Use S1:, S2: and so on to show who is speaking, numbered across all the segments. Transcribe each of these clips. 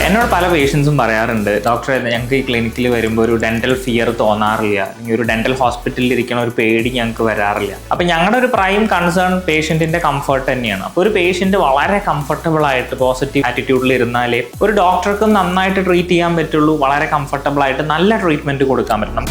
S1: എന്നോട് പല പേഷ്യൻസും പറയാറുണ്ട്, ഡോക്ടറെ ഞങ്ങൾക്ക് ഈ ക്ലിനിക്കിൽ വരുമ്പോൾ ഒരു ഡെന്റൽ ഫിയർ തോന്നാറില്ല, അല്ലെങ്കിൽ ഒരു ഡെന്റൽ ഹോസ്പിറ്റലിൽ ഇരിക്കണ ഒരു പേടി ഞങ്ങൾക്ക് വരാറില്ല. അപ്പം ഞങ്ങളുടെ ഒരു പ്രൈം കൺസേൺ പേഷ്യന്റിന്റെ കംഫർട്ട് തന്നെയാണ്. അപ്പോൾ ഒരു പേഷ്യന്റ് വളരെ കംഫർട്ടബിൾ ആയിട്ട് പോസിറ്റീവ് ആറ്റിറ്റ്യൂഡിൽ ഇരുന്നാലേ ഒരു ഡോക്ടർക്കും നന്നായിട്ട് ട്രീറ്റ് ചെയ്യാൻ പറ്റുള്ളൂ, വളരെ കംഫർട്ടബിൾ ആയിട്ട് നല്ല ട്രീറ്റ്മെന്റ് കൊടുക്കാൻ പറ്റണം.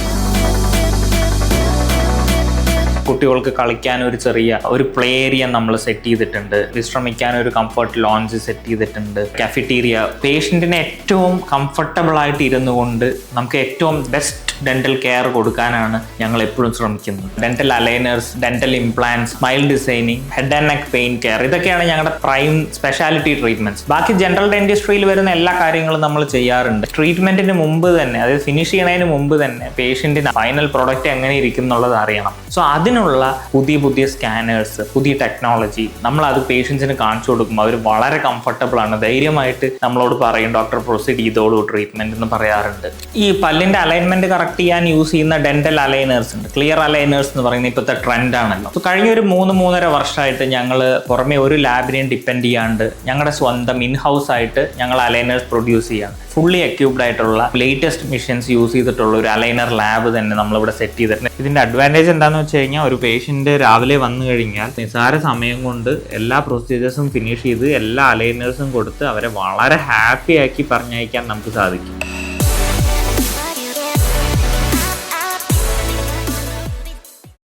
S1: കുട്ടികൾക്ക് കളിക്കാൻ ഒരു ചെറിയ ഒരു പ്ലേ ഏരിയ നമ്മൾ സെറ്റ് ചെയ്തിട്ടുണ്ട്, വിശ്രമിക്കാൻ ഒരു കംഫർട്ട് ലോഞ്ച് സെറ്റ് ചെയ്തിട്ടുണ്ട്, കാഫറ്റീരിയ. പേഷ്യന്റിന് ഏറ്റവും കംഫർട്ടബിൾ ആയിട്ട് ഇരുന്നു കൊണ്ട് നമുക്ക് ഏറ്റവും ബെസ്റ്റ് ഡെന്റൽ കെയർ കൊടുക്കാനാണ് ഞങ്ങൾ എപ്പോഴും ശ്രമിക്കുന്നത്. Dental aligners, dental implants, smile designing, head and neck pain care, ഇതൊക്കെയാണ് ഞങ്ങളുടെ പ്രൈം സ്പെഷ്യാലിറ്റി ട്രീറ്റ്മെന്റ്സ്. ബാക്കി ജനറൽ ഡെന്റിസ്ട്രിയിൽ വരുന്ന എല്ലാ കാര്യങ്ങളും നമ്മൾ ചെയ്യാറുണ്ട്. ട്രീറ്റ്മെന്റിന് മുമ്പ് തന്നെ, അതായത് ഫിനിഷ് ചെയ്യണതിന് മുമ്പ് തന്നെ പേഷ്യന്റിന് ഫൈനൽ പ്രൊഡക്റ്റ് എങ്ങനെ ഇരിക്കും എന്നുള്ളത് അറിയണം. സോ അതിനുള്ള പുതിയ സ്കാനേഴ്സ്, പുതിയ ടെക്നോളജി നമ്മൾ അത് പേഷ്യൻസിന് കാണിച്ചു കൊടുക്കുമ്പോൾ അവർ വളരെ കംഫർട്ടബിൾ ആണ്, ധൈര്യമായിട്ട് നമ്മളോട് പറയും ഡോക്ടർ പ്രൊസീഡ് ചെയ്തോളൂ ട്രീറ്റ്മെന്റ് എന്ന് പറയാറുണ്ട്. ഈ പല്ലിന്റെ അലൈൻമെന്റ് കറക്റ്റ് ചെയ്യാൻ യൂസ് ചെയ്യുന്ന ഡെന്റൽ അലൈനേഴ്സ് ഉണ്ട്, ക്ലിയർ അലൈനേഴ്സ് എന്ന് പറയുന്നത് ഇപ്പോഴത്തെ ട്രെൻഡ് ആണല്ലോ. സോ കഴിഞ്ഞ ഒരു 3-3.5 വർഷമായിട്ട് ഞങ്ങൾ പുറമെ ഒരു ലാബിനെയും ഡിപ്പെൻഡ് ചെയ്യാണ്ട് ഞങ്ങളുടെ സ്വന്തം ഇൻഹൗസ് ആയിട്ട് ഞങ്ങൾ അലൈനേഴ്സ് പ്രൊഡ്യൂസ് ചെയ്യാണ്. ഫുള്ളി എക്യൂപ്ഡ് ആയിട്ടുള്ള ലേറ്റസ്റ്റ് മെഷീൻസ് യൂസ് ചെയ്തിട്ടുള്ള ഒരു അലൈനർ ലാബ് തന്നെ നമ്മളിവിടെ സെറ്റ് ചെയ്തിട്ടുണ്ട്. ഇതിന്റെ അഡ്വാൻറ്റേജ് എന്താണെന്ന് വെച്ച് കഴിഞ്ഞാൽ, ഒരു പേഷ്യന്റ് രാവിലെ വന്നു കഴിഞ്ഞാൽ നിസ്സാര സമയം കൊണ്ട് എല്ലാ പ്രൊസീജിയേഴ്സും ഫിനിഷ് ചെയ്ത് എല്ലാ അലൈനേഴ്സും കൊടുത്ത് അവരെ വളരെ ഹാപ്പി ആക്കി പറഞ്ഞയക്കാൻ നമുക്ക് സാധിക്കും.